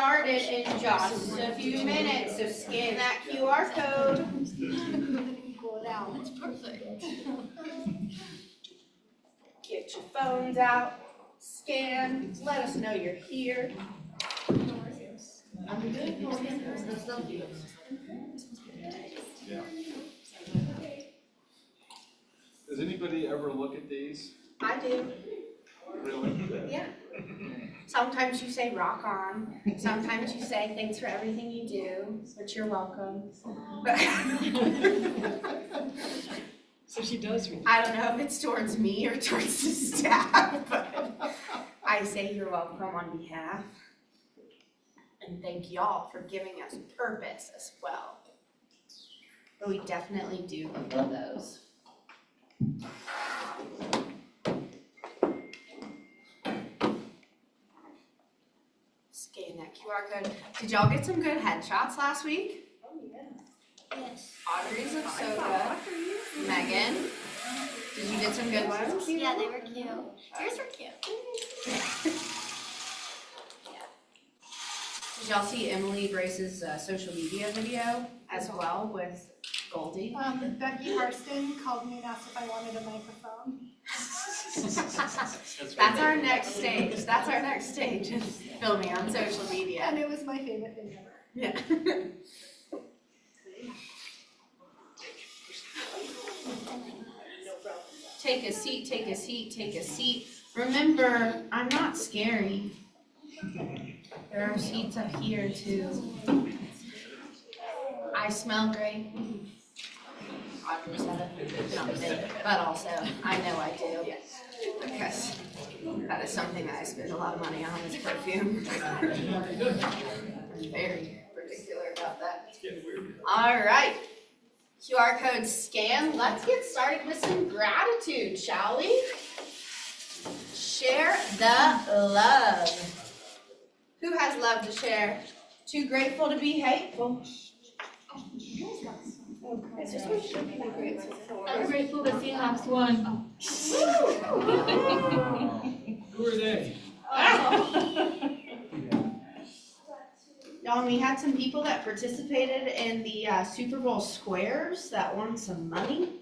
started in just a few minutes, so scan that QR code. That's perfect. Get your phones out, scan, let us know you're here. Yeah. Does anybody ever look at these? I do, Really? yeah. Sometimes you say rock on, sometimes you say thanks for everything you do, which you're welcome. But So she does read. I don't know if it's towards me or towards the staff, but I say you're welcome on behalf. And thank y'all for giving us purpose as well. But we definitely do look at those. Scan that QR code. Did y'all get some good headshots last week? Oh, yeah. Yes. Audrey's look so good. Megan, did you get some good ones? Yeah, they were cute. Yours were cute. Did y'all see Emily Grace's social media video as well with Goldie? Becky Harston called me and asked if I wanted a microphone. That's our next stage. That's our next stage, is filming on social media. And it was my favorite thing ever. Yeah. Take a seat, take a seat, take a seat. Remember, I'm not scary. There are seats up here too. I smell great. Audrey said it, not me, but also I know I do. Because that is something that I spend a lot of money on, is perfume. I'm very particular about that. All right. QR code scan. Let's get started with some gratitude, shall we? Share the love. Who has love to share? Too grateful to be hateful. I'm grateful to see Hops won. Who are they? Y'all, we had some people that participated in the Super Bowl squares that won some money.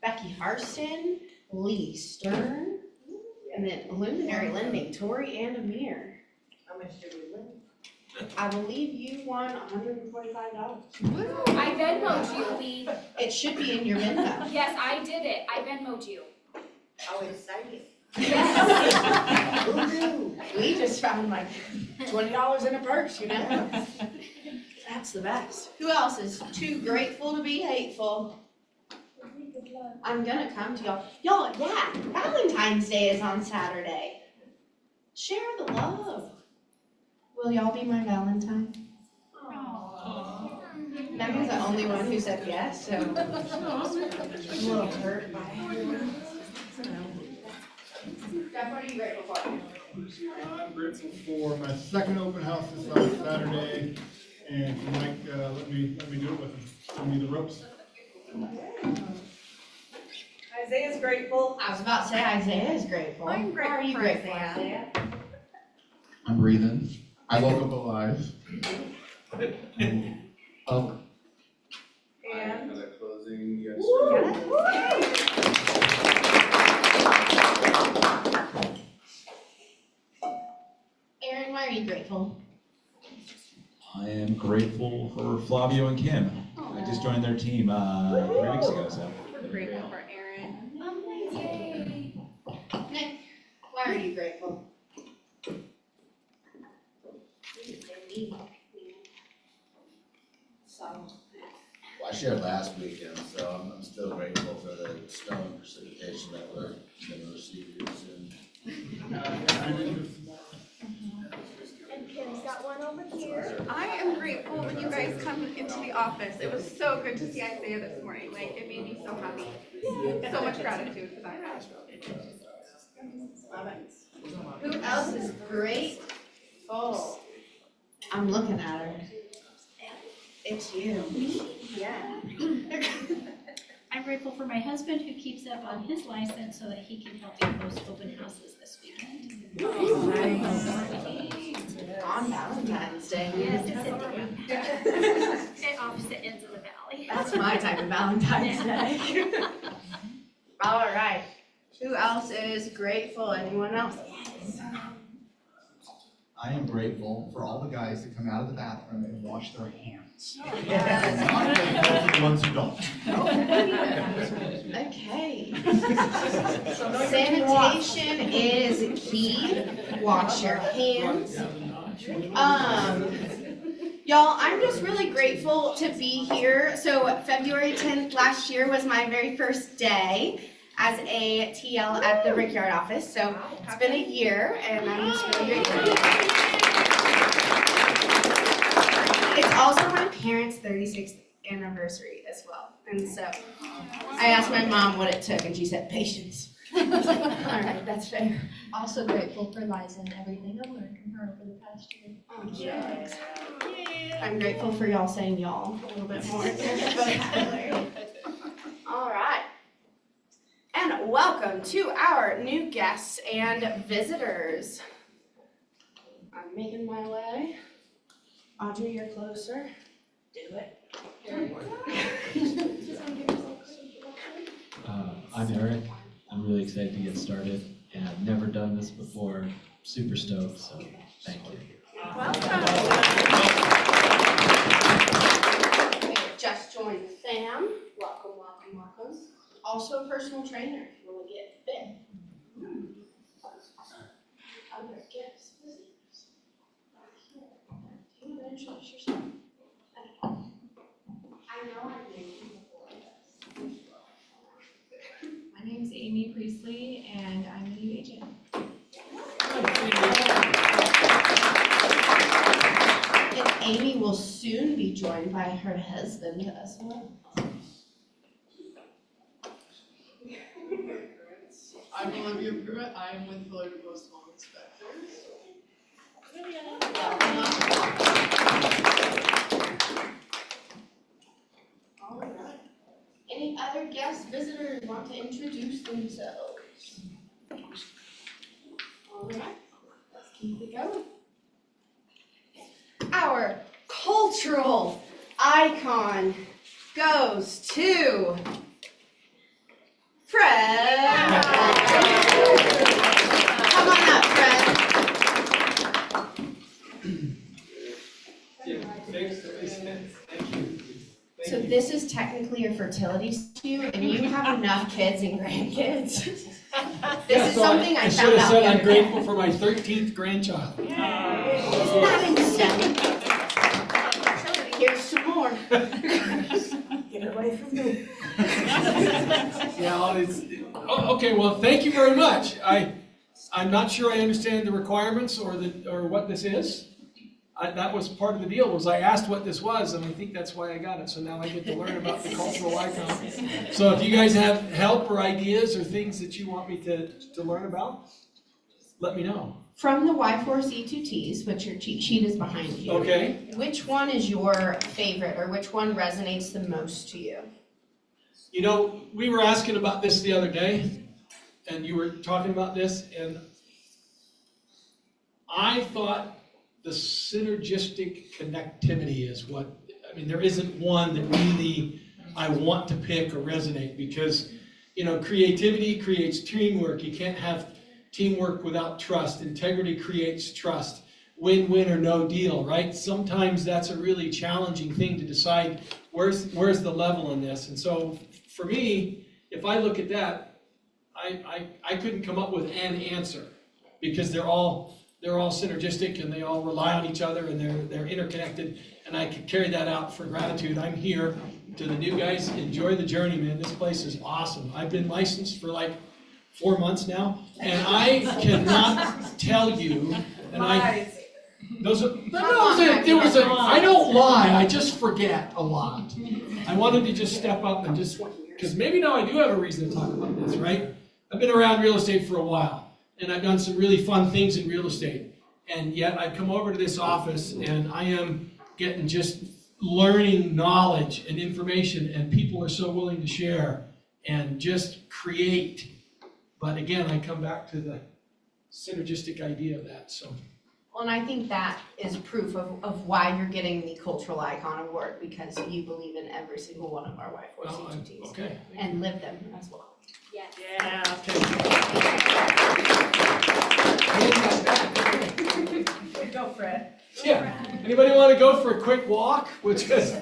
Becky Harston, Lee Stern, and then Luminary Lending, Tori and Amir. How much did we win? I believe you won $145. I Venmo'd you, Lee. It should be in your Venmo. Yes, I did it. I Venmo'd you. Oh, exciting. Yes. Who knew? We just found like $20 in a purse, you know? That's the best. Who else is too grateful to be hateful? I'm gonna come to y'all. Y'all, yeah, Valentine's Day is on Saturday. Share the love. Will y'all be my Valentine? Megan's the only one who said yes, so I'm a little hurt by it. Jeff, what are you grateful for? I'm grateful for my second open house this last Saturday, and for Mike, let me do it with him, show me the ropes. Isaiah's grateful. I was about to say Isaiah is grateful. I'm grateful How are you for grateful, Isaiah. I'm breathing. I woke up alive. Oh, And Had a closing yesterday. Aaron, why are you grateful? I am grateful for Flavio and Kim. I just joined their team 3 weeks ago, so. We're grateful for Aaron. Nick, why are you grateful? So, well, I shared last weekend, so I'm still grateful for the snow and precipitation that we're gonna receive here soon. And Kim's got one over here. I am grateful when you guys come into the office. It was so good to see Isaiah this morning. Like, it made me so happy. So much gratitude for that. love it. Who else is grateful? I'm looking at her. It's you. Yeah. I'm grateful for my husband who keeps up on his license so that he can help me host open houses this weekend. on Valentine's Day. Yes, it's at opposite ends of the valley. That's my type of Valentine's Day. All right. Who else is grateful? Anyone else? Yes. I am grateful for all the guys that come out of the bathroom and wash their hands. Yes. I'm not grateful for the ones who don't. Okay. Sanitation is key. Wash your hands. Y'all, I'm just really grateful to be here. So February 10th last year was my very first day as a TL at the Brickyard office. So it's been a year and I'm just really grateful. It's also my parents' 36th anniversary as well. And so I asked my mom what it took and she said patience. All right, that's fair. Also grateful for Liza and everything I've learned from her over the past year. Yes. I'm grateful for y'all saying y'all a little bit more in your vocabulary. All right. And welcome to our new guests and visitors. I'm making my way. Audrey, you're closer. Do it. I'm Eric. I'm really excited to get started, and I've never done this before. Super stoked, so thank you. Just joined the fam. Welcome, welcome, welcome. Also a personal trainer if you want to get fit. Other guests, visitors. Do you want to introduce yourself? I know I've named you before. My name's Amy Priestley, and I'm the new agent. And Amy will soon be joined by her husband as well. I'm Olivia Pruitt. I am with Fullerton Post Home Inspectors. All right. Any other guests, visitors want to introduce themselves? All right, let's keep it going. Our cultural icon goes to Fred. Come on up, Fred. So this is technically a fertility stew, and you have enough kids and grandkids. This is something I found out the I'm other grateful day. for my 13th grandchild. Isn't that insane? Here's some more. Get away from me. Yeah, okay, well, thank you very much. I'm not sure I understand the requirements or what this is. That was part of the deal, was I asked what this was, and I think that's why I got it. So now I get to learn about the cultural icon. So if you guys have help or ideas or things that you want me to learn about, let me know. From the Y4C2Ts, which your cheat sheet is behind you. Okay. Which one is your favorite, or which one resonates the most to you? You know, we were asking about this the other day, and you were talking about this, and I thought the synergistic connectivity is what, I mean, there isn't one that really I want to pick or resonate, because, you know, creativity creates teamwork. You can't have teamwork without trust. Integrity creates trust. Win-win or no deal, right? Sometimes that's a really challenging thing to decide where's the level in this. And so for me, if I look at that, I couldn't come up with an answer, because they're all synergistic and they all rely on each other and they're interconnected, and I could carry that out for gratitude. I'm here. To the new guys, enjoy the journey, man. This place is awesome. I've been licensed for like 4 months now, and I cannot tell you, and I don't lie, I just forget a lot. I wanted to just step up and just, because maybe now I do have a reason to talk about this, right? I've been around real estate for a while, and I've done some really fun things in real estate, and yet I've come over to this office and I am getting just learning knowledge and information, and people are so willing to share and just create. But again, I come back to the synergistic idea of that. So Well, and I think that is proof of why you're getting the Cultural Icon Award, because you believe in every single one of our Y4C2 teams. Okay. And live them as well. Yes. Yeah, okay. Go, Fred. Yeah, anybody want to go for a quick walk? Which is.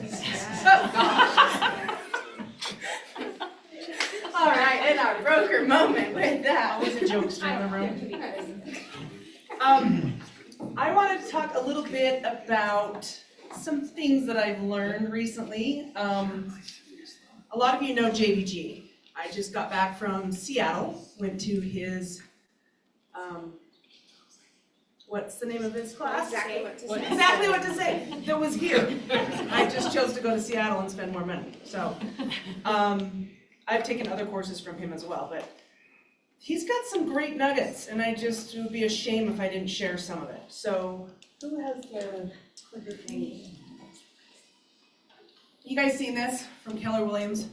All right, in our broker moment with that. Always a jokester in the room. I wanted to talk a little bit about some things that I've learned recently. A lot of you know JVG. I just got back from Seattle, went to his, what's the name of his class? Exactly what to say. Exactly what to say, that was here. I just chose to go to Seattle and spend more money, so. I've taken other courses from him as well, but he's got some great nuggets, and it would be a shame if I didn't share some of it. So, who has the clicker thing? You guys seen this from Keller Williams?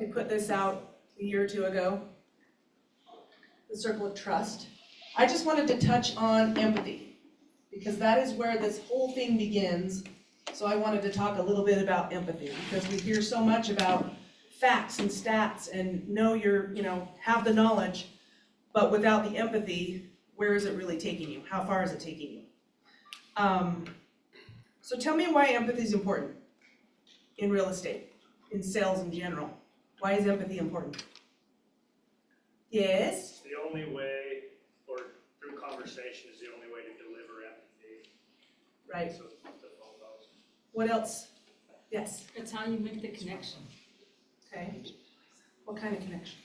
They put this out a year or two ago. The Circle of Trust. I just wanted to touch on empathy, because that is where this whole thing begins. So I wanted to talk a little bit about empathy, because we hear so much about facts and stats and have the knowledge, but without the empathy, where is it really taking you? How far is it taking you? So tell me why empathy is important in real estate, in sales in general. Why is empathy important? Yes? The only way, or through conversation, is the only way to deliver empathy. Right. So the phone calls. What else? Yes? It's how you make the connection, Okay. What kind of connection?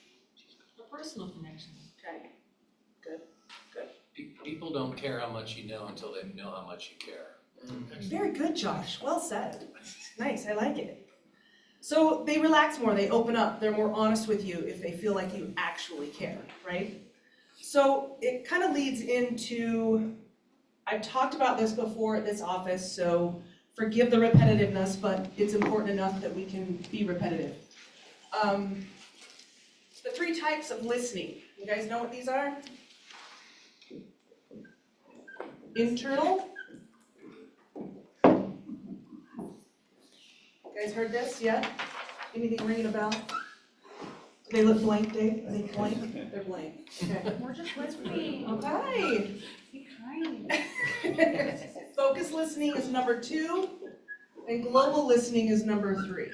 a personal connection. Okay. Good. People don't care how much you know until they know how much you care. Very good, Josh. Well said. Nice, I like it. So they relax more, they open up, they're more honest with you if they feel like you actually care, right? So it kind of leads into, I've talked about this before at this office, so forgive the repetitiveness, but it's important enough that we can be repetitive. The 3 types of listening. You guys know what these are? Internal. You guys heard this yet? Anything ringing a bell? Do they look blank, Dave? Are they blank? They're blank. Okay. We're just listening. Okay. Be kind. Focus listening is number 2, and global listening is number 3.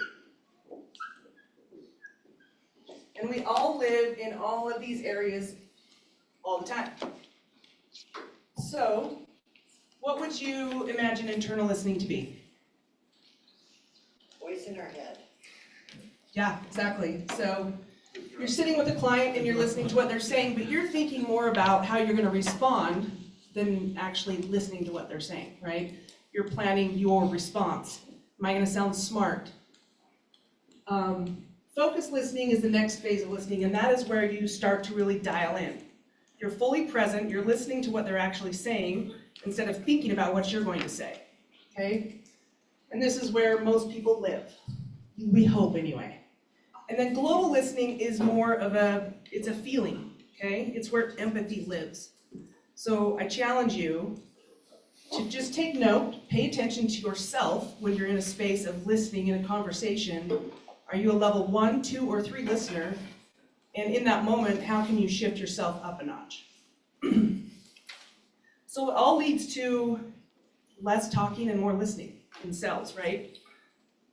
And we all live in all of these areas all the time. So, what would you imagine internal listening to be? Voice in our head. Yeah, exactly. So, you're sitting with a client and you're listening to what they're saying, but you're thinking more about how you're going to respond than actually listening to what they're saying, right? You're planning your response. Am I going to sound smart? Focus listening is the next phase of listening, and that is where you start to really dial in. You're fully present, you're listening to what they're actually saying instead of thinking about what you're going to say, okay? And this is where most people live. We hope anyway. And then global listening is more of it's a feeling, okay? It's where empathy lives. So I challenge you to just take note, pay attention to yourself when you're in a space of listening in a conversation. Are you a level 1, 2, or 3 listener? And in that moment, how can you shift yourself up a notch? So it all leads to less talking and more listening in sales, right?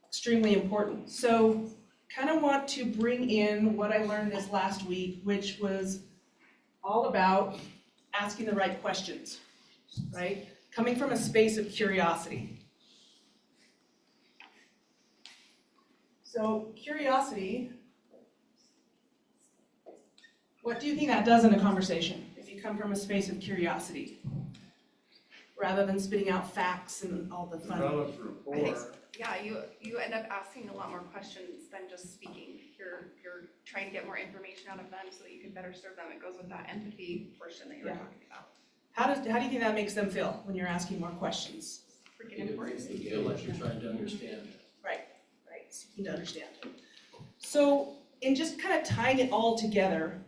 Extremely important. So kind of want to bring in what I learned this last week, which was all about asking the right questions, right? Coming from a space of curiosity. So curiosity, what do you think that does in a conversation if you come from a space of curiosity? Rather than spitting out facts and all the fun. Develops rapport. Yeah, you end up asking a lot more questions than just speaking. You're trying to get more information out of them so that you can better serve them. It goes with that empathy portion that you were talking about. How do you think that makes them feel when you're asking more questions? Freaking important. You feel like you're trying to understand. Right, seeking to understand. So in just kind of tying it all together,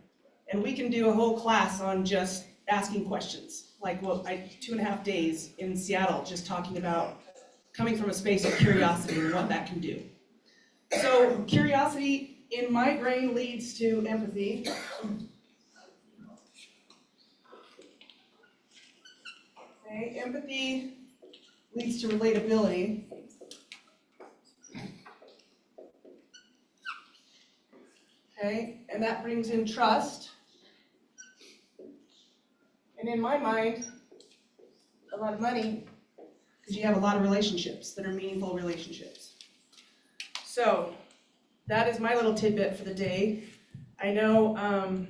and we can do a whole class on just asking questions. like 2.5 days in Seattle, just talking about coming from a space of curiosity and what that can do. So curiosity in my brain leads to empathy. Okay, empathy leads to relatability. Okay, and that brings in trust. And in my mind, a lot of money, because you have a lot of relationships that are meaningful relationships. So that is my little tidbit for the day. I know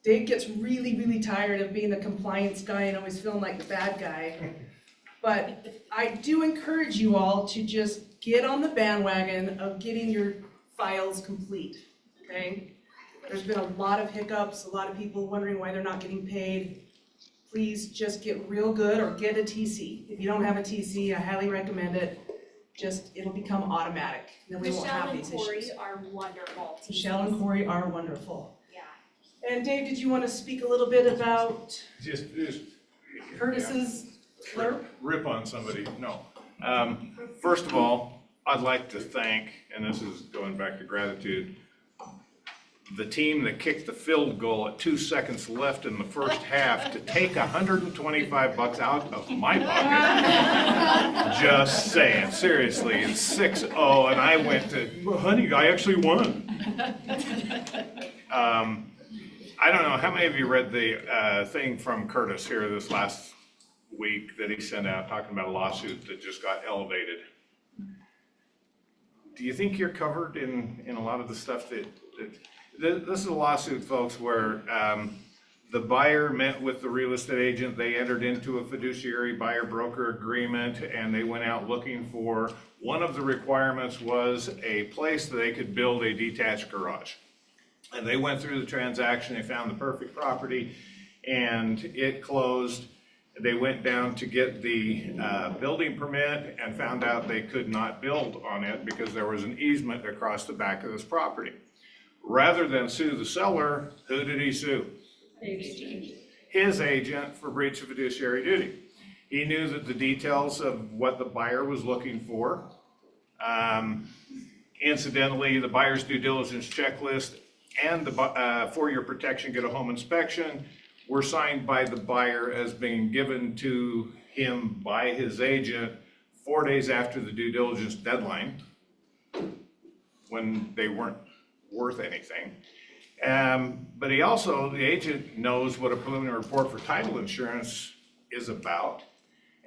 Dave gets really, really tired of being the compliance guy and always feeling like the bad guy. But I do encourage you all to just get on the bandwagon of getting your files complete, okay? There's been a lot of hiccups, a lot of people wondering why they're not getting paid. Please just get real good or get a TC. If you don't have a TC, I highly recommend it. It'll become automatic. Then we won't have these issues. Michelle and Corey are wonderful. Michelle and Corey are wonderful. Yeah. And Dave, did you want to speak a little bit about Just Curtis's blurb? rip on somebody, no. First of all, I'd like to thank, and this is going back to gratitude, the team that kicked the field goal at 2 seconds left in the first half to take $125 out of my pocket. Just saying, seriously, it's 6-0, and I went to, well, honey, I actually won. I don't know, how many of you read the thing from Curtis here this last week that he sent out talking about a lawsuit that just got elevated? Do you think you're covered in a lot of the stuff that this is a lawsuit, folks, where the buyer met with the real estate agent, they entered into a fiduciary buyer-broker agreement, and they went out looking for, one of the requirements was a place that they could build a detached garage. And they went through the transaction, they found the perfect property, and it closed. They went down to get the building permit and found out they could not build on it because there was an easement across the back of this property. Rather than sue the seller, who did he sue? His agent for breach of fiduciary duty. He knew that the details of what the buyer was looking for. Incidentally, the buyer's due diligence checklist and the for your protection, get a home inspection were signed by the buyer as being given to him by his agent 4 days after the due diligence deadline, when they weren't worth anything. But he also, the agent knows what a preliminary report for title insurance is about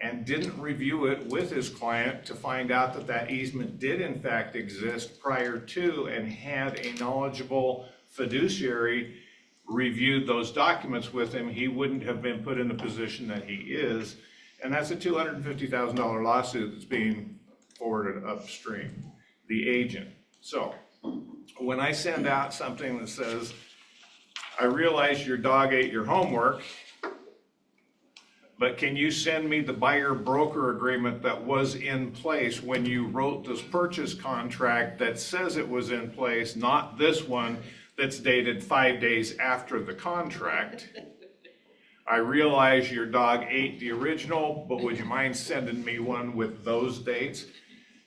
and didn't review it with his client to find out that that easement did in fact exist prior to, and had a knowledgeable fiduciary reviewed those documents with him, he wouldn't have been put in the position that he is. And that's a $250,000 lawsuit that's being forwarded upstream, the agent. So when I send out something that says, I realize your dog ate your homework, but can you send me the buyer broker agreement that was in place when you wrote this purchase contract that says it was in place, not this one that's dated 5 days after the contract? I realize your dog ate the original, but would you mind sending me one with those dates?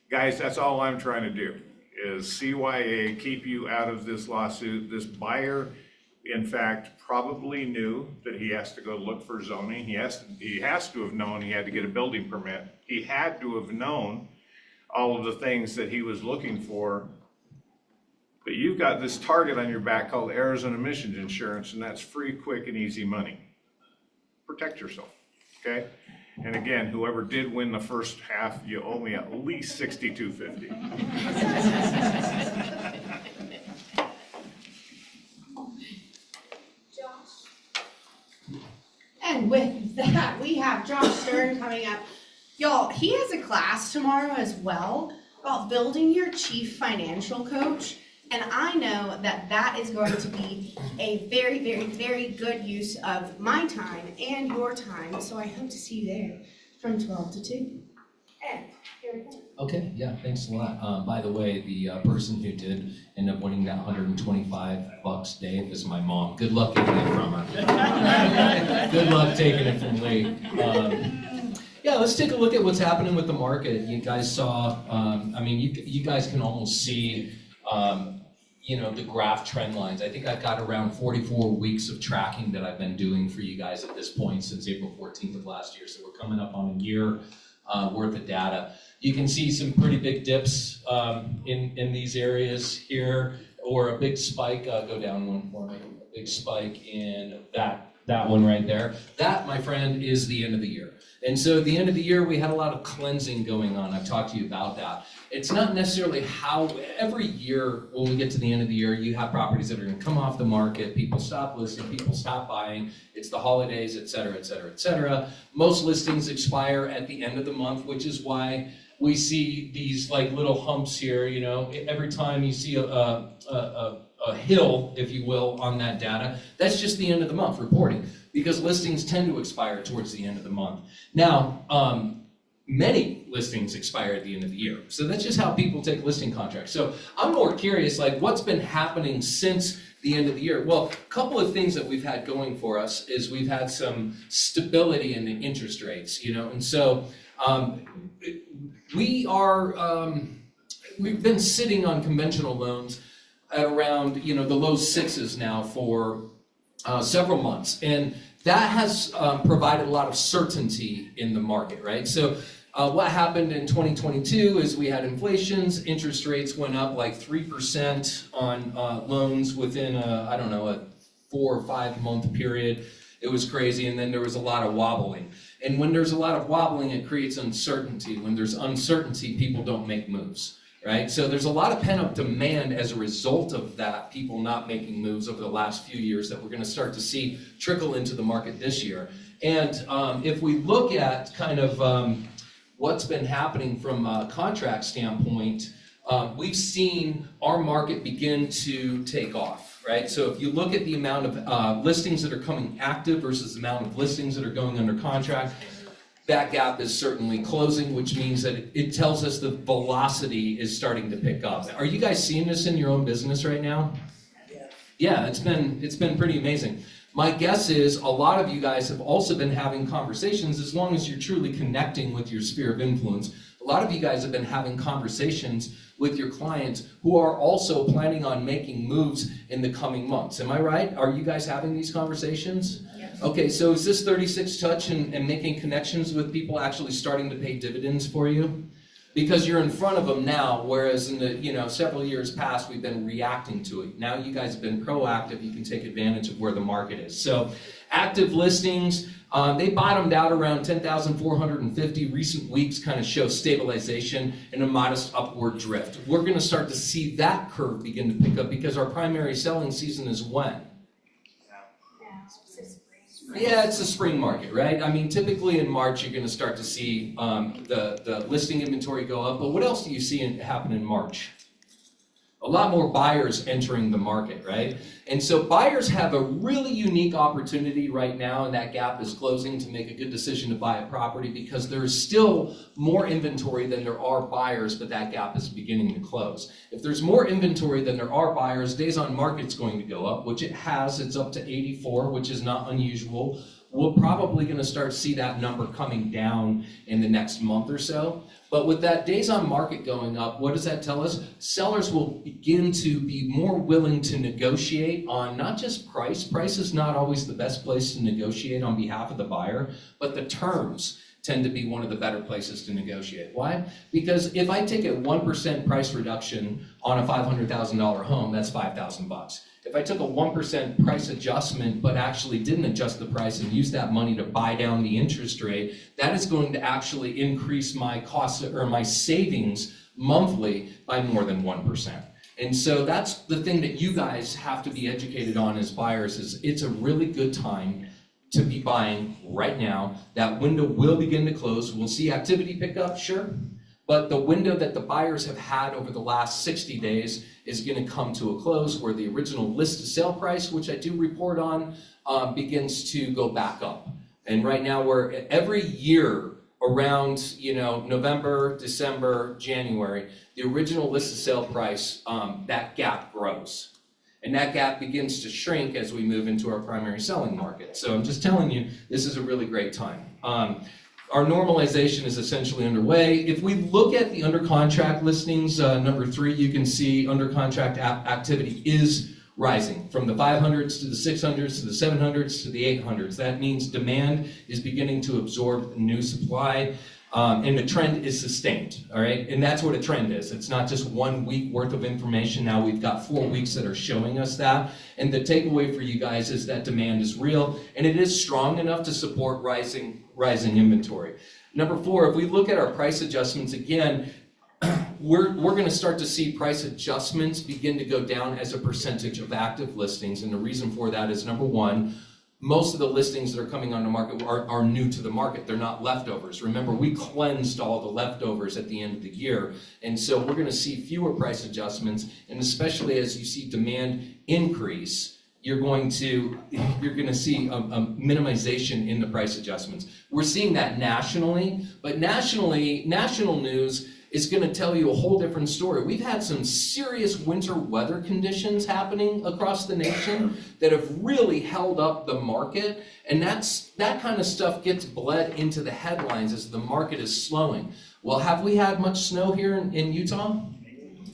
Guys, that's all I'm trying to do, is CYA, keep you out of this lawsuit. This buyer, in fact, probably knew that he has to go look for zoning. He has to have known he had to get a building permit. He had to have known all of the things that he was looking for. But you've got this target on your back called Arizona Emissions Insurance, and that's free, quick, and easy money. Protect yourself, okay? And again, whoever did win the first half, you owe me at least $62.50. And with that, we have Josh Stern coming up. Y'all, he has a class tomorrow as well about building your chief financial coach. And I know that that is going to be a very, very, very good use of my time and your time. So I hope to see you there from 12 to 2. And here it comes. Okay, yeah, thanks a lot. By the way, the person who did end up winning that $125, Dave, is my mom. Good luck getting it from her. Good luck taking it from Lee. Yeah, let's take a look at what's happening with the market. You guys saw, you guys can almost see, the graph trend lines. I think I've got around 44 weeks of tracking that I've been doing for you guys at this point since April 14th of last year. So we're coming up on a year worth of data. You can see some pretty big dips in these areas here, or a big spike. Go down one for me. A big spike in that one right there. That, my friend, is the end of the year. And so at the end of the year, we had a lot of cleansing going on. I've talked to you about that. It's not necessarily how, every year when we get to the end of the year, you have properties that are gonna come off the market, people stop listing, people stop buying, it's the holidays, et cetera, et cetera, et cetera. Most listings expire at the end of the month, which is why we see these like little humps here, every time you see a hill, if you will, on that data, that's just the end of the month reporting, because listings tend to expire towards the end of the month. Now, many listings expire at the end of the year. So that's just how people take listing contracts. So I'm more curious, like, what's been happening since the end of the year? Well, a couple of things that we've had going for us is we've had some stability in the interest rates, and so we've been sitting on conventional loans at around, the low sixes now for several months. And that has provided a lot of certainty in the market, right? So what happened in 2022 is we had inflations, interest rates went up like 3% on loans within a 4 or 5 month period. It was crazy, and then there was a lot of wobbling. And when there's a lot of wobbling, it creates uncertainty. When there's uncertainty, people don't make moves. Right? So there's a lot of pent-up demand as a result of that, people not making moves over the last few years that we're going to start to see trickle into the market this year. And if we look at kind of what's been happening from a contract standpoint, we've seen our market begin to take off, right? So if you look at the amount of listings that are coming active versus the amount of listings that are going under contract, that gap is certainly closing, which means that it tells us the velocity is starting to pick up. Are you guys seeing this in your own business right now? Yeah, it's been pretty amazing. My guess is a lot of you guys have also been having conversations, as long as you're truly connecting with your sphere of influence. A lot of you guys have been having conversations with your clients who are also planning on making moves in the coming months. Am I right? Are you guys having these conversations? Yes. Okay, so is this 36 touch and making connections with people actually starting to pay dividends for you? Because you're in front of them now, whereas in the several years past, we've been reacting to it. Now you guys have been proactive, you can take advantage of where the market is. So active listings, they bottomed out around 10,450. Recent weeks kind of show stabilization and a modest upward drift. We're going to start to see that curve begin to pick up because our primary selling season is when? Yeah, it's the spring market, right? I mean, typically in March, you're going to start to see the listing inventory go up. But what else do you see happen in March? A lot more buyers entering the market, right? And so buyers have a really unique opportunity right now, and that gap is closing to make a good decision to buy a property because there's still more inventory than there are buyers, but that gap is beginning to close. If there's more inventory than there are buyers, days on market's going to go up, which it has. It's up to 84, which is not unusual. We're probably going to start to see that number coming down in the next month or so. But with that days on market going up, what does that tell us? Sellers will begin to be more willing to negotiate on not just price. Price is not always the best place to negotiate on behalf of the buyer, but the terms tend to be one of the better places to negotiate. Why? Because if I take a 1% price reduction on a $500,000 home, that's $5,000. If I took a 1% price adjustment but actually didn't adjust the price and use that money to buy down the interest rate, that is going to actually increase my cost or my savings monthly by more than 1%. And so that's the thing that you guys have to be educated on as buyers is it's a really good time to be buying right now. That window will begin to close. We'll see activity pick up, sure. But the window that the buyers have had over the last 60 days is going to come to a close where the original list to sale price, which I do report on, begins to go back up. And right now, every year around, November, December, January, the original list of sale price, that gap grows. And that gap begins to shrink as we move into our primary selling market. So I'm just telling you, this is a really great time. Our normalization is essentially underway. If we look at the under contract listings, number 3, you can see under contract activity is rising from the 500s to the 600s to the 700s to the 800s. That means demand is beginning to absorb new supply. And the trend is sustained, all right? And that's what a trend is. It's not just 1 week worth of information. Now we've got 4 weeks that are showing us that. And the takeaway for you guys is that demand is real, and it is strong enough to support rising inventory. Number 4, if we look at our price adjustments, again, we're going to start to see price adjustments begin to go down as a percentage of active listings. And the reason for that is, number 1, most of the listings that are coming on the market are new to the market. They're not leftovers. Remember, we cleansed all the leftovers at the end of the year. And so we're going to see fewer price adjustments. And especially as you see demand increase, you're going to see a minimization in the price adjustments. We're seeing that nationally, but national news is going to tell you a whole different story. We've had some serious winter weather conditions happening across the nation that have really held up the market, and that kind of stuff gets bled into the headlines as the market is slowing. Well, have we had much snow here in Utah?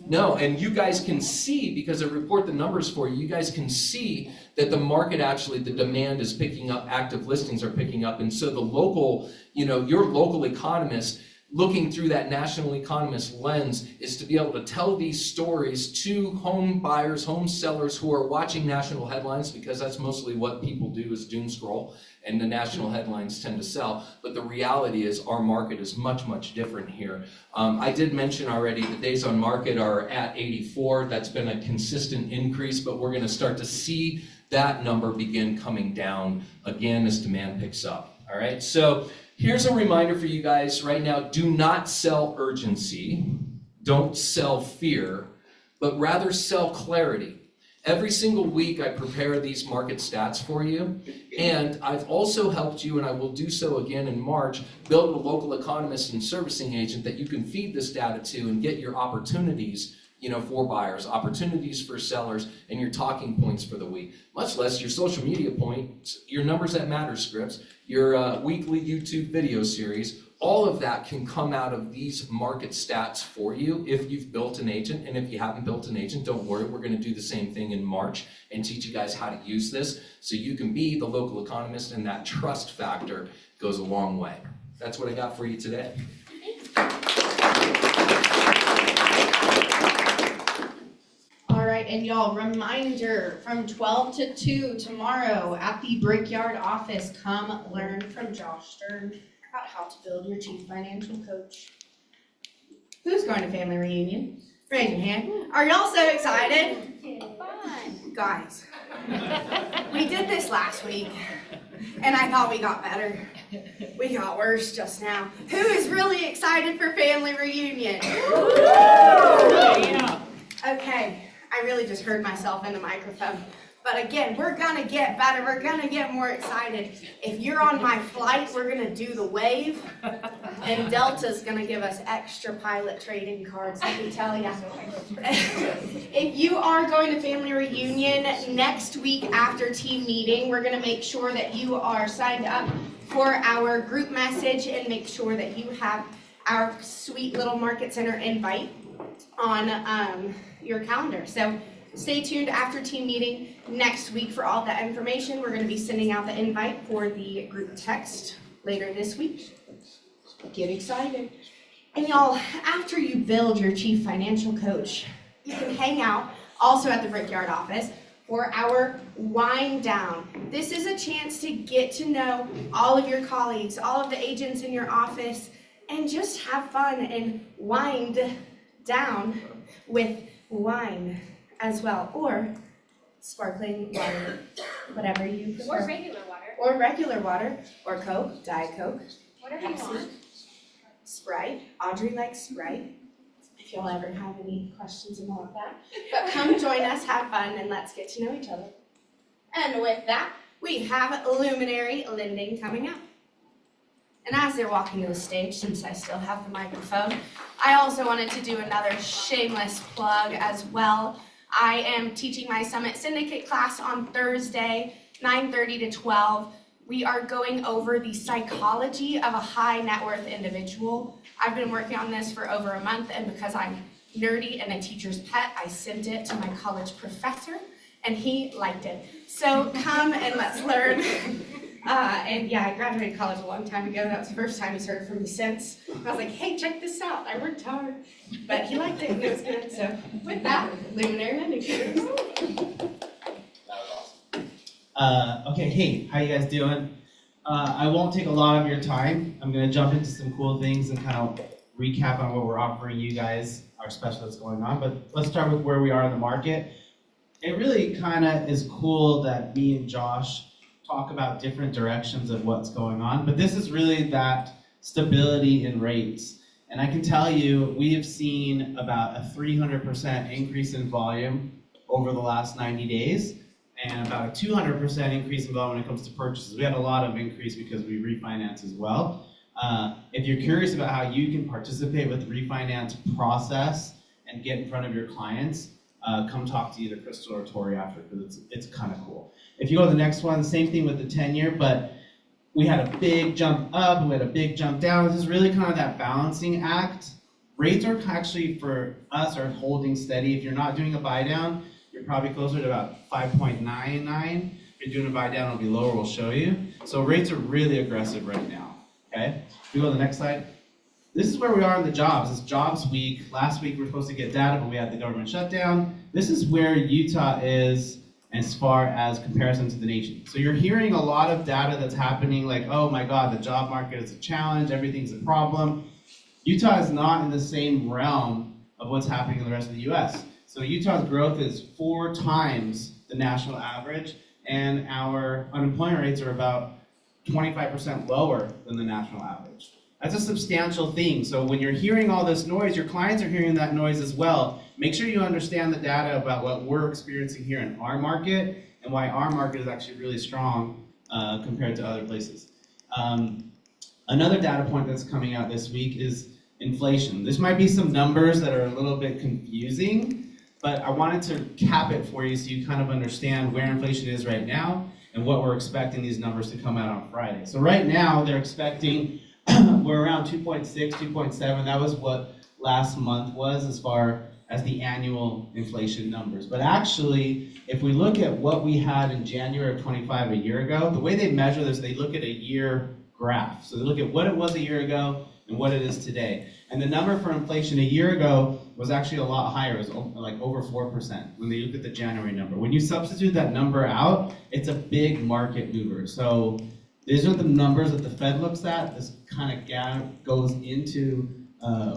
No, and you guys can see, because I report the numbers for you, you guys can see that the market actually, the demand is picking up, active listings are picking up, and so the local, your local economist, looking through that national economist lens, is to be able to tell these stories to home buyers, home sellers who are watching national headlines, because that's mostly what people do, is doom scroll, and the national headlines tend to sell. But the reality is our market is much, much different here. I did mention already the days on market are at 84. That's been a consistent increase, but we're going to start to see that number begin coming down again as demand picks up. All right, so here's a reminder for you guys right now: do not sell urgency, don't sell fear, but rather sell clarity. Every single week I prepare these market stats for you, and I've also helped you, and I will do so again in March, build a local economist and servicing agent that you can feed this data to and get your opportunities, for buyers, opportunities for sellers, and your talking points for the week, much less your social media points, your numbers that matter scripts, your weekly YouTube video series. All of that can come out of these market stats for you if you've built an agent. And if you haven't built an agent, don't worry, we're going to do the same thing in March and teach you guys how to use this so you can be the local economist, and that trust factor goes a long way. That's what I got for you today. All right, and y'all, reminder, from 12 to 2 tomorrow at the Brickyard office, come learn from Josh Stern about how to build your chief financial coach. Who's going to family reunion? Raise your hand. Are y'all so excited? Fun. Guys, we did this last week, and I thought we got better. We got worse just now. Who is really excited for family reunion? Okay, I really just heard myself in the microphone. But again, we're gonna get better. We're gonna get more excited. If you're on my flight, we're gonna do the wave, and Delta's gonna give us extra pilot trading cards, let me tell ya. If you are going to family reunion next week after team meeting, we're gonna make sure that you are signed up for our group message and make sure that you have our sweet little Market Center invite on your calendar. So stay tuned after team meeting next week for all that information. We're going to be sending out the invite for the group text later this week. Get excited. And y'all, after you build your chief financial coach, you can hang out also at the Brickyard office for our wind down. This is a chance to get to know all of your colleagues, all of the agents in your office, and just have fun and wind down with wine as well, or sparkling water, whatever you prefer. Or regular water. Or regular water, or Coke, Diet Coke, Whatever you Pepsi, want. Sprite. Audrey likes Sprite, if y'all ever have any questions about that. But come join us, have fun, and let's get to know each other. And with that, we have Luminary Lending coming up. And as they're walking to the stage, since I still have the microphone, I also wanted to do another shameless plug as well. I am teaching my Summit Syndicate class on Thursday, 9:30 to 12. We are going over the psychology of a high net worth individual. I've been working on this for over a month, and because I'm nerdy and a teacher's pet, I sent it to my college professor, and he liked it. So come and let's learn. And yeah, I graduated college a long time ago. That was the first time he's heard from me since. I was like, hey, check this out. I worked hard. But he liked it and it was good. So with that, Luminary Lending Service. Okay, hey, how you guys doing? I won't take a lot of your time. I'm gonna jump into some cool things and kind of recap on what we're offering you guys, our special that's going on. But let's start with where we are in the market. It really kind of is cool that me and Josh talk about different directions of what's going on, but this is really that stability in rates. And I can tell you, we have seen about a 300% increase in volume over the last 90 days, and about a 200% increase in volume when it comes to purchases. We had a lot of increase because we refinance as well. If you're curious about how you can participate with the refinance process and get in front of your clients, come talk to either Crystal or Tori after, because it's kind of cool. If you go to the next one, same thing with the 10-year, but we had a big jump up, we had a big jump down. This is really kind of that balancing act. Rates are actually, for us, are holding steady. If you're not doing a buy down, you're probably closer to about 5.99. If you're doing a buy down, it'll be lower, we'll show you. So rates are really aggressive right now, okay? If you go to the next slide. This is where we are in the jobs. It's jobs week. Last week we were supposed to get data, but we had the government shutdown. This is where Utah is as far as comparison to the nation. So you're hearing a lot of data that's happening like, oh my God, the job market is a challenge, everything's a problem. Utah is not in the same realm of what's happening in the rest of the US. So Utah's growth is 4 times the national average, and our unemployment rates are about 25% lower than the national average. That's a substantial thing. So when you're hearing all this noise, your clients are hearing that noise as well. Make sure you understand the data about what we're experiencing here in our market and why our market is actually really strong compared to other places. Another data point that's coming out this week is inflation. This might be some numbers that are a little bit confusing, but I wanted to cap it for you so you kind of understand where inflation is right now and what we're expecting these numbers to come out on Friday. So right now they're expecting we're around 2.6, 2.7. That was what last month was as far as the annual inflation numbers. But actually, if we look at what we had in January of 25 a year ago, the way they measure this, they look at a year graph. So they look at what it was a year ago and what it is today. And the number for inflation a year ago was actually a lot higher. It was like over 4% when they look at the January number. When you substitute that number out, it's a big market mover. So these are the numbers that the Fed looks at. This kind of goes into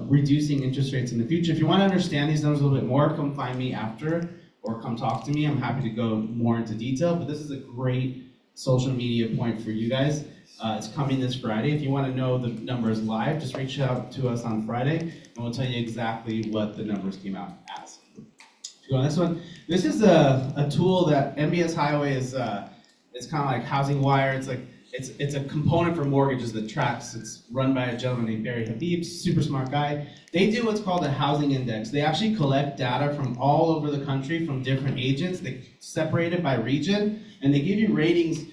reducing interest rates in the future. If you want to understand these numbers a little bit more, come find me after or come talk to me. I'm happy to go more into detail, but this is a great social media point for you guys. It's coming this Friday. If you want to know the numbers live, just reach out to us on Friday, and we'll tell you exactly what the numbers came out as. If you go on this one, this is a tool that MBS Highway is. It's kind of like Housing Wire. It's a component for mortgages that tracks. It's run by a gentleman named Barry Habib, super smart guy. They do what's called a housing index. They actually collect data from all over the country from different agents. They separate it by region, and they give you ratings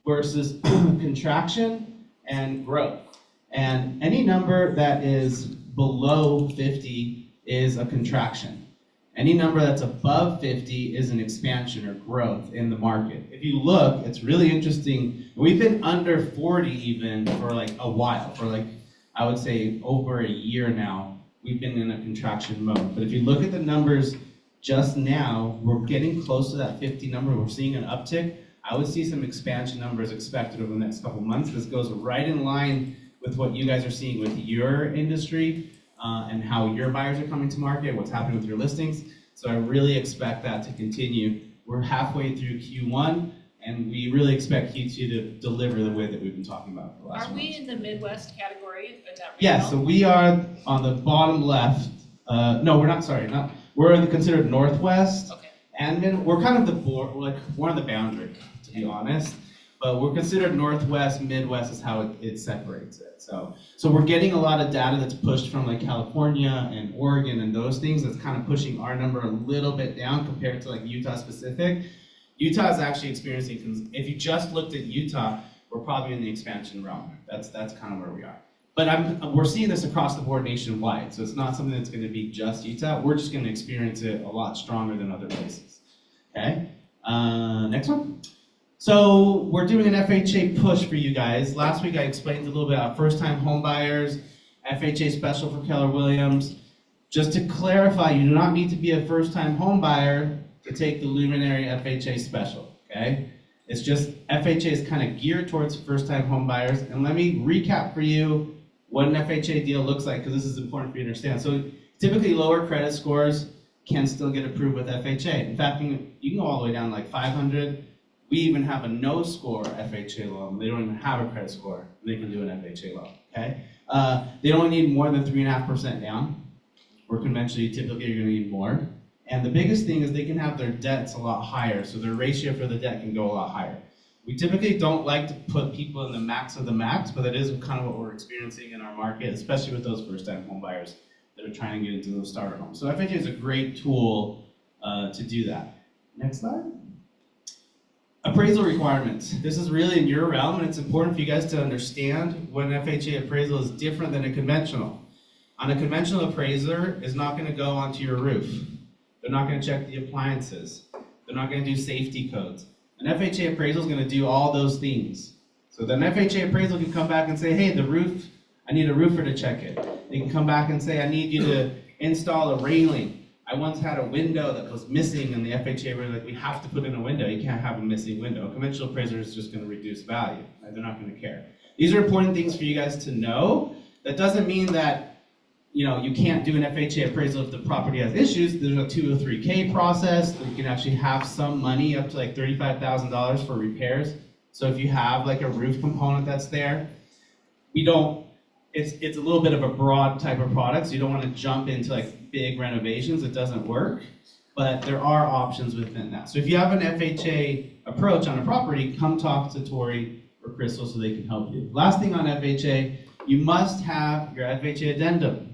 versus contraction and growth. And any number that is below 50 is a contraction. Any number that's above 50 is an expansion or growth in the market. If you look, it's really interesting. We've been under 40 even for like a while, for like, I would say over a year now, we've been in a contraction mode. But if you look at the numbers just now, we're getting close to that 50 number. We're seeing an uptick. I would see some expansion numbers expected over the next couple months. This goes right in line with what you guys are seeing with your industry and how your buyers are coming to market, what's happening with your listings. So I really expect that to continue. We're halfway through Q1, and we really expect Q2 to deliver the way that we've been talking about for the last Are we in the Midwest category in that region? Yeah, so we are on the bottom left. No, we're not, sorry. We're in the considered Northwest. Okay. And then we're kind of we're on the boundary, to be honest. but we're considered Northwest, Midwest is how it separates it. So we're getting a lot of data that's pushed from like California and Oregon and those things that's kind of pushing our number a little bit down compared to like Utah specific. Utah is actually experiencing, if you just looked at Utah, we're probably in the expansion realm. That's kind of where we are. But we're seeing this across the board nationwide, so it's not something that's going to be just Utah. We're just going to experience it a lot stronger than other places. Okay, next one. So we're doing an FHA push for you guys. Last week I explained a little bit about first-time home buyers, FHA special for Keller Williams. Just to clarify, you do not need to be a first-time home buyer to take the Luminary FHA special, okay? It's just FHA is kind of geared towards first-time home buyers. And let me recap for you what an FHA deal looks like, because this is important for you to understand. So typically lower credit scores can still get approved with FHA. In fact, you can go all the way down to like 500. We even have a no score FHA loan. They don't even have a credit score. They can do an FHA loan, okay? They only need more than 3.5% down. Where conventionally, typically you're gonna need more. And the biggest thing is they can have their debts a lot higher, so their ratio for the debt can go a lot higher. We typically don't like to put people in the max of the max, but that is kind of what we're experiencing in our market, especially with those first-time home buyers that are trying to get into those starter homes. So FHA is a great tool to do that. Next slide. Appraisal requirements. This is really in your realm, and it's important for you guys to understand when an FHA appraisal is different than a conventional. On a conventional, appraiser is not going to go onto your roof. They're not going to check the appliances. They're not going to do safety codes. An FHA appraisal is going to do all those things. So then an FHA appraisal can come back and say, hey, the roof, I need a roofer to check it. They can come back and say, I need you to install a railing. I once had a window that was missing, and the FHA were like, we have to put in a window. You can't have a missing window. A conventional appraiser is just going to reduce value. Right? They're not going to care. These are important things for you guys to know. That doesn't mean that you can't do an FHA appraisal if the property has issues. There's a 203K process. You can actually have some money up to like $35,000 for repairs. So if you have like a roof component that's there, it's a little bit of a broad type of product, so you don't want to jump into like big renovations. It doesn't work, but there are options within that. So if you have an FHA approach on a property, come talk to Tori or Crystal so they can help you. Last thing on FHA, you must have your FHA addendum.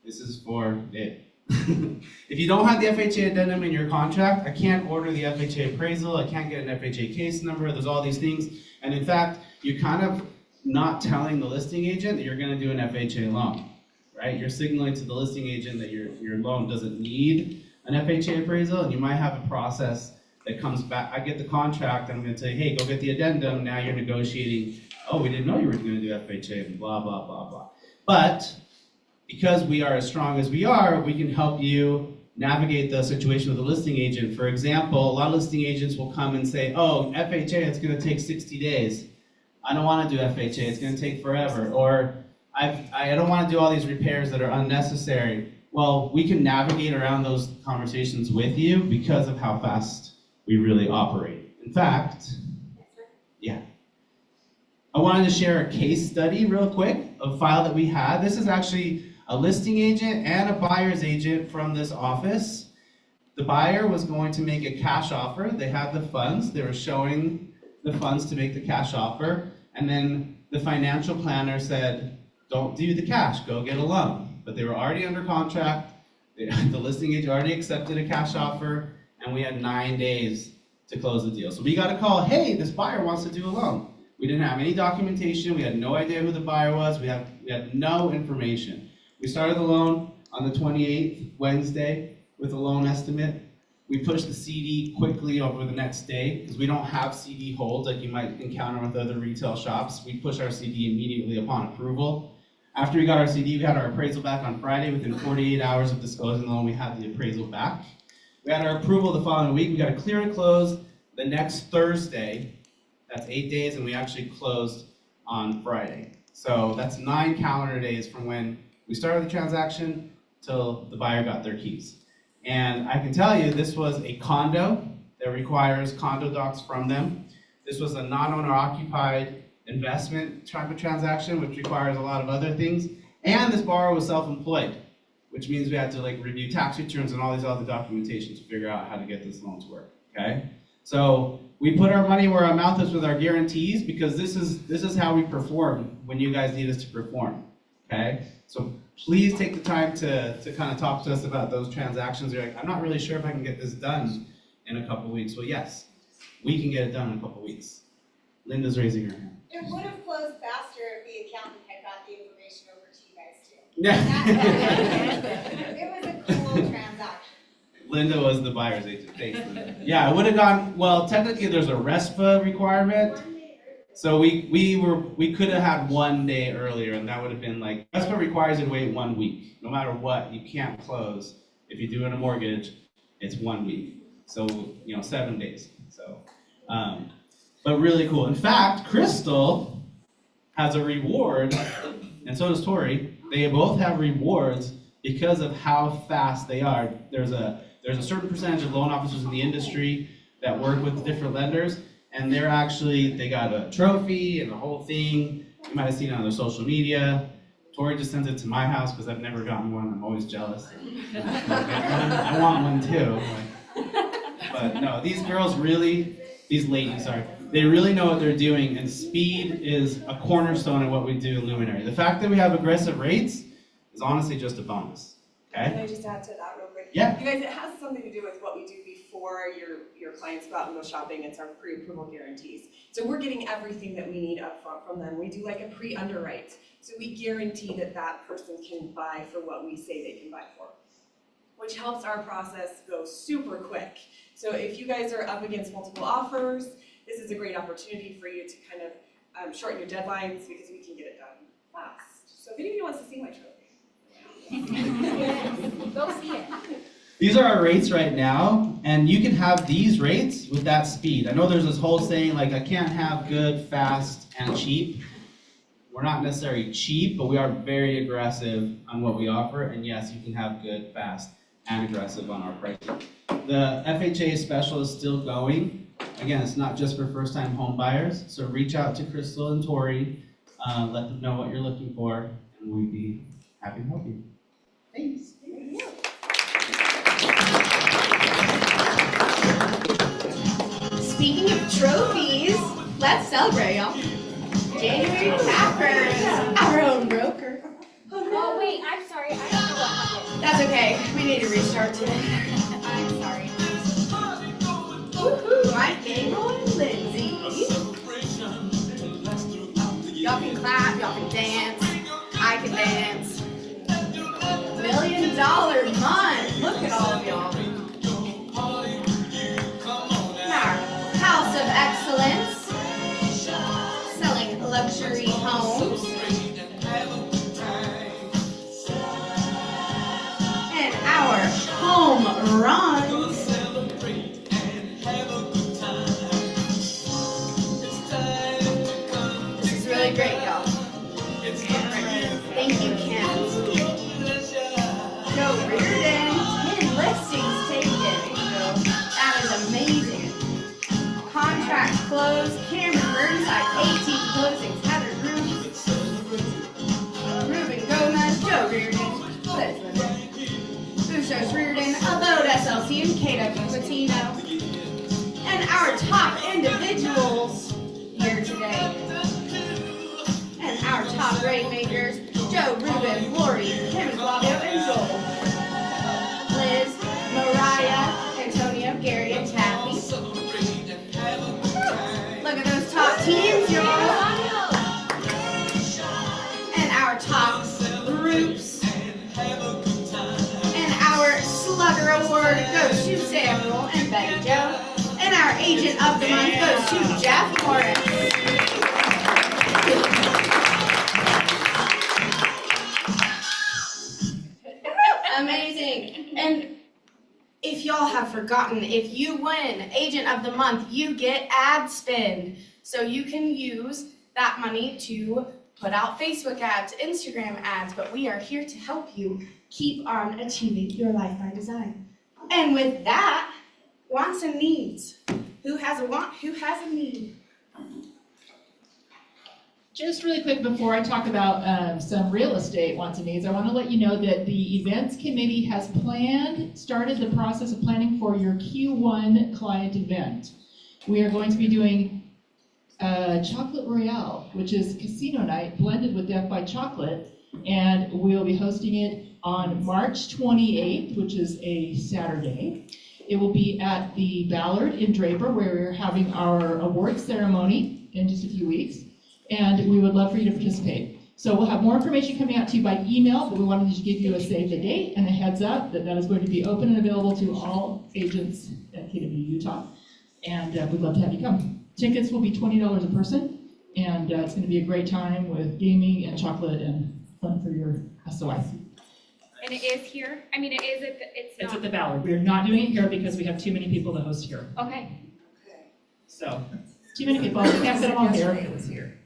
This is for it. If you don't have the FHA addendum in your contract, I can't order the FHA appraisal, I can't get an FHA case number, there's all these things. And in fact, you're kind of not telling the listing agent that you're going to do an FHA loan, right? You're signaling to the listing agent that your loan doesn't need an FHA appraisal, and you might have a process that comes back. I get the contract, and I'm going to say, hey, go get the addendum. Now you're negotiating. Oh, we didn't know you were going to do FHA, and blah, blah, blah, blah. But because we are as strong as we are, we can help you navigate the situation with the listing agent. For example, a lot of listing agents will come and say, oh, FHA, it's going to take 60 days. I don't want to do FHA, it's going to take forever. Or I don't want to do all these repairs that are unnecessary. Well, we can navigate around those conversations with you because of how fast we really operate. In fact, yeah. I wanted to share a case study real quick, a file that we had. This is actually a listing agent and a buyer's agent from this office. The buyer was going to make a cash offer. They had the funds. They were showing the funds to make the cash offer. And then the financial planner said, don't do the cash, go get a loan. But they were already under contract. The listing agent already accepted a cash offer, and we had 9 days to close the deal. So we got a call, hey, this buyer wants to do a loan. We didn't have any documentation. We had no idea who the buyer was. We had no information. We started the loan on the 28th, Wednesday, with a loan estimate. We pushed the CD quickly over the next day because we don't have CD holds like you might encounter with other retail shops. We push our CD immediately upon approval. After we got our CD, we had our appraisal back on Friday. Within 48 hours of disclosing the loan, we had the appraisal back. We had our approval the following week. We got a clear and close the next Thursday. That's 8 days, and we actually closed on Friday. So that's 9 calendar days from when we started the transaction till the buyer got their keys. And I can tell you, this was a condo that requires condo docs from them. This was a non-owner occupied investment type of transaction, which requires a lot of other things. And this borrower was self-employed, which means we had to review tax returns and all these other documentation to figure out how to get this loan to work, okay? So we put our money where our mouth is with our guarantees because this is how we perform when you guys need us to perform. Okay? So please take the time to kind of talk to us about those transactions. You're like, I'm not really sure if I can get this done in a couple weeks. Well, yes, we can get it done in a couple weeks. Linda's raising her hand. It would have closed faster if the accountant had got the information over to you guys too. Yeah. It was a cool transaction. Linda was the buyer's agent. Thanks, Linda. Yeah, it would have gone, well, technically there's a RESPA requirement. So we could have had 1 day earlier, and that would have been like, RESPA requires you to wait 1 week. No matter what, you can't close. If you do it a mortgage, it's 1 week. So, 7 days. So, but really cool. In fact, Crystal has a reward, and so does Tori. They both have rewards because of how fast they are. There's a certain percentage of loan officers in the industry that work with different lenders, and they got a trophy and the whole thing. You might have seen it on their social media. Tori just sends it to my house because I've never gotten one. I'm always jealous. I want one too. But no, these ladies, they really know what they're doing, and speed is a cornerstone of what we do in Luminary. The fact that we have aggressive rates is honestly just a bonus. Okay? Can I just add to that real quick? Yeah. You guys, it has something to do with what we do before your clients go out and go shopping. It's our pre-approval guarantees. So we're getting everything that we need up front from them. We do like a pre-underwrite. So we guarantee that that person can buy for what we say they can buy for, which helps our process go super quick. So if you guys are up against multiple offers, this is a great opportunity for you to kind of shorten your deadlines because we can get it done fast. So if anybody wants to see my trophy, Go see it. These are our rates right now, and you can have these rates with that speed. I know there's this whole saying like, I can't have good, fast, and cheap. We're not necessarily cheap, but we are very aggressive on what we offer, and yes, you can have good, fast, and aggressive on our pricing. The FHA special is still going. Again, it's not just for first-time home buyers, so reach out to Crystal and Tori, let them know what you're looking for, and we'd be happy to help you. Thanks. Speaking of trophies, let's celebrate, y'all. January Packers, our own broker. Oh wait, I'm sorry, I don't know what happened. That's okay, we need to restart today. I'm sorry. Woohoo, Mike Gable and Lindsay. Y'all can clap, y'all can dance, I can dance. $1 million month, look at all of y'all. Our House of Excellence, selling luxury homes. And our home runs. This is really great, y'all. Thank you, Ken. Joe Reardon, 10 listings taken. That is amazing. Contract closed. Cameron Burnside, 18 closings. Heather Ruben Gomez, Joe Reardon, Liz Linden, Bustos Reardon, Abode SLC, and KW Patino. And our top individuals here today. And our top rate makers, Joe Rubin, Lori, Kim Flavio, and Joel. Liz, Mariah, Antonio, Gary, and Taffy. Look at those top teams, y'all. And our top groups. And our Slugger Award goes to Samuel and Betty Jo. And our Agent of the Month goes to Jeff Morris. Amazing. And if y'all have forgotten, if you win Agent of the Month, you get ad spend. So you can use that money to put out Facebook ads, Instagram ads, but we are here to help you keep on achieving your life by design. And with that, wants and needs. Who has a want? Who has a need? Just really quick before I talk about some real estate wants and needs, I want to let you know that the events committee has started the process of planning for your Q1 client event. we are going to be doing Chocolate Royale, which is casino night blended with Death by Chocolate. And we'll be hosting it on March 28th, which is a Saturday. It will be at the Ballard in Draper, where we're having our awards ceremony in just a few weeks. And we would love for you to participate. So we'll have more information coming out to you by email, but we wanted to give you a save the date and a heads up that that is going to be open and available to all agents at KW Utah. And we'd love to have you come. Tickets will be $20 a person, and it's going to be a great time with gaming and chocolate and fun for your SOI. And it is here? I mean, it's It's not. at the Ballard. We're not doing it here because we have too many people to host here. Okay. So, too many people. We can't fit them all here. Yesterday was here.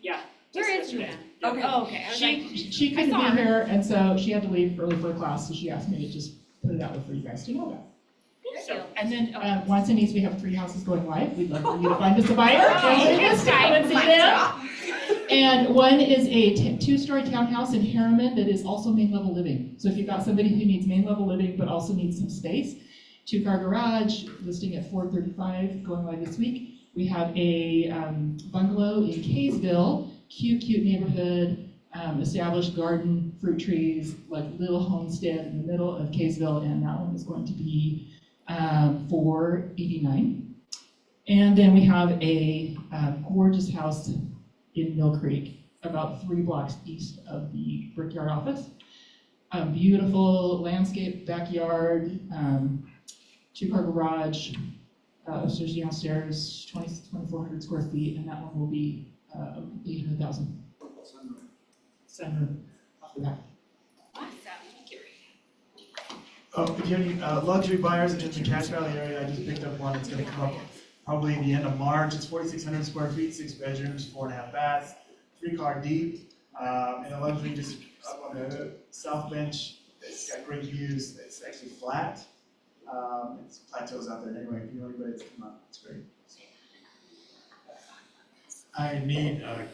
Yeah. Where is Joanne? Okay. Oh, okay. I was like, She I couldn't saw be her. here, and so she had to leave early for a class, so she asked me to just put it out there for you guys to know about. Thank you. And then, once in East, we have 3 houses going live. We'd love for you to find us a buyer. Okay, Yes, next time. come and see them. And one is a 2-story townhouse in Harriman that is also main level living. So if you've got somebody who needs main level living but also needs some space, 2-car garage, listing at $435, going live this week. We have a bungalow in Kaysville, cute neighborhood, established garden, fruit trees, like little homestead in the middle of Kaysville, and that one is going to be $489. And then we have a gorgeous house in Mill Creek, about 3 blocks east of the Brickyard office. Beautiful landscape backyard, 2-car garage, upstairs, downstairs, 2,400 square feet, and that one will be $800,000. Sunroom off the back. Awesome. Thank you. If you have any luxury buyers in the Cache Valley area, I just picked up one. It's going to come up probably the end of March. It's 4,600 square feet, 6 bedrooms, 4.5 baths, 3-car deep, and a luxury just up on the south bench. It's got great views. It's actually flat. It's plateaus out there. Anyway, if you know anybody that's come up, it's great. I need a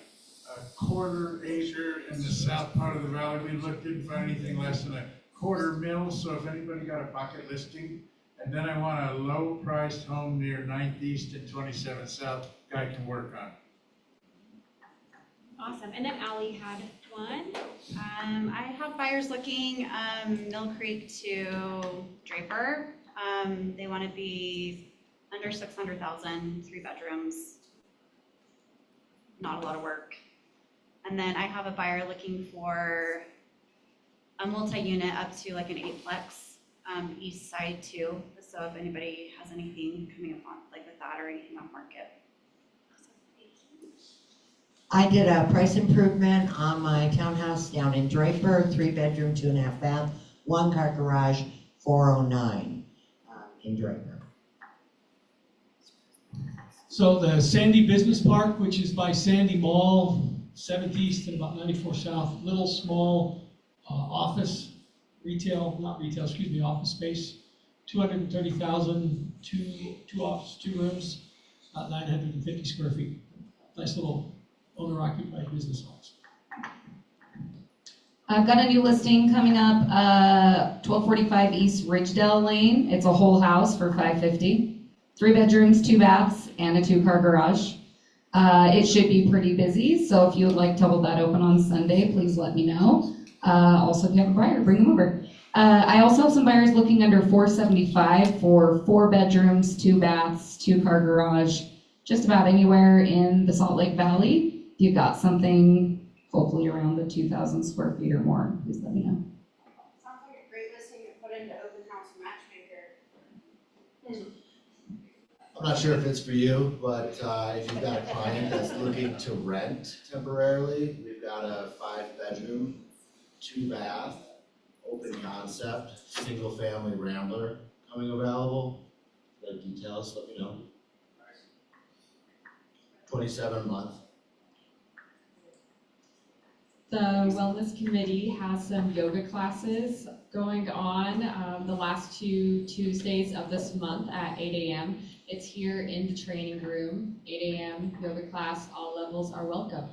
quarter acre in the south part of the valley. We looked, didn't find anything less than a quarter mil, so if anybody got a bucket listing. And then I want a low-priced home near 9th East and 27th South, guy can work on. Awesome, and then Allie had one. I have buyers looking, Mill Creek to Draper. They want to be under 600,000, 3 bedrooms. Not a lot of work. And then I have a buyer looking for a multi-unit up to like an 8-plex, east side too. So if anybody has anything coming up on, like with that or anything off market. I did a price improvement on my townhouse down in Draper, 3 bedroom, 2.5 bath, 1-car garage, $409 in Draper. So the Sandy Business Park, which is by Sandy Mall, 7th East and about 94 South, little small office, office space, 230,000, two offices, 2 rooms, about 950 square feet. Nice little owner-occupied business house. I've got a new listing coming up, 1245 East Ridgedale Lane. It's a whole house for $550. 3 bedrooms, 2 baths, and a 2-car garage. It should be pretty busy, so if you would like to hold that open on Sunday, please let me know. Also, if you have a buyer, bring them over. I also have some buyers looking under $475 for 4 bedrooms, 2 baths, 2-car garage, just about anywhere in the Salt Lake Valley. If you've got something hopefully around the 2,000 square feet or more, please let me know. Sounds like a great listing to put into open house matchmaker. I'm not sure if it's for you, but if you've got a client that's looking to rent temporarily, we've got a 5-bedroom, 2-bath, open concept, single-family Rambler coming available. If you have details, let me know. 27 a month. The Wellness Committee has some yoga classes going on the last 2 Tuesdays of this month at 8 a.m. It's here in the training room, 8 a.m. yoga class. All levels are welcome.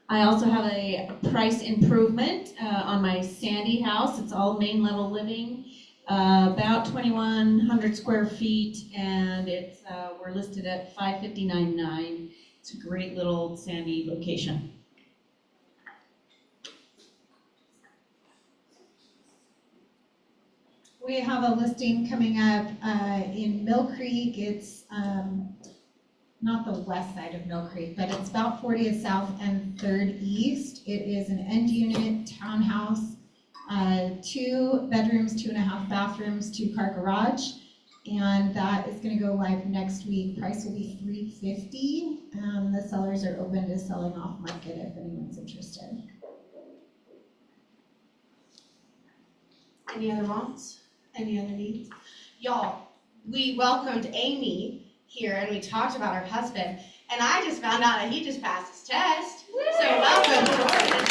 I also have a price improvement on my Sandy house. It's all main level living. about 2,100 square feet, and it's, we're listed at 559.9. It's a great little sandy location. We have a listing coming up in Mill Creek. It's not the west side of Mill Creek, but it's about 40th South and 3rd East. It is an end unit townhouse, 2 bedrooms, 2.5 bathrooms, 2-car garage, and that is going to go live next week. Price will be $350. The sellers are open to selling off market if anyone's interested. Any other wants? Any other needs? Y'all, we welcomed Amy here and we talked about her husband, and I just found out that he just passed his test. So welcome, Jordan.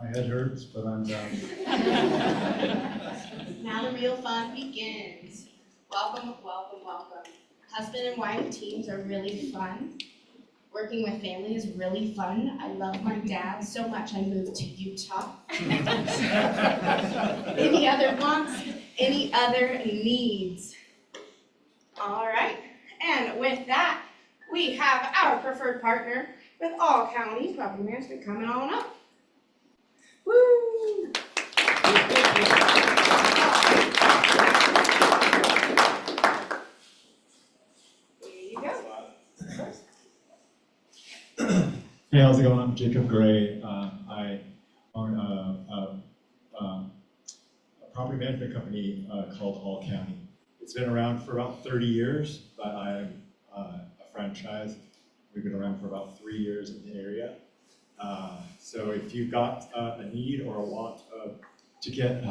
My head hurts, but I'm done. Now the real fun begins. Welcome, welcome, welcome. Husband and wife teams are really fun. Working with family is really fun. I love my dad so much I moved to Utah. Any other wants? Any other needs? All right. And with that, we have our preferred partner with All County Property Management coming on up. Woo! There you go. Hey, how's it going? I'm Jacob Gray. I own a property management company called All County. It's been around for about 30 years, but I'm a franchise. We've been around for about 3 years in the area. So if you've got a need or a want to get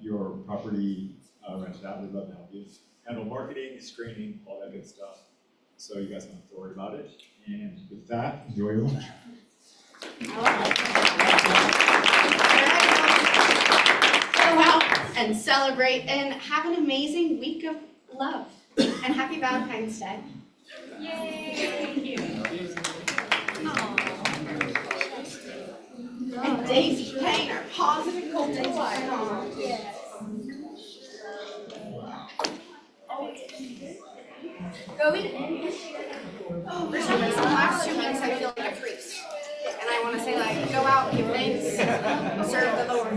your property rented out, we'd love to help you. Handle marketing, screening, all that good stuff. So you guys don't have to worry about it. And with that, enjoy your lunch. Go out and celebrate and have an amazing week of love. And happy Valentine's Day. Yay! And Daisy Payne, our positive cold Daisy Payne. Go eat it. For some reason, the last 2 weeks I feel like a priest. And I want to say, like, go out, give thanks, serve the Lord.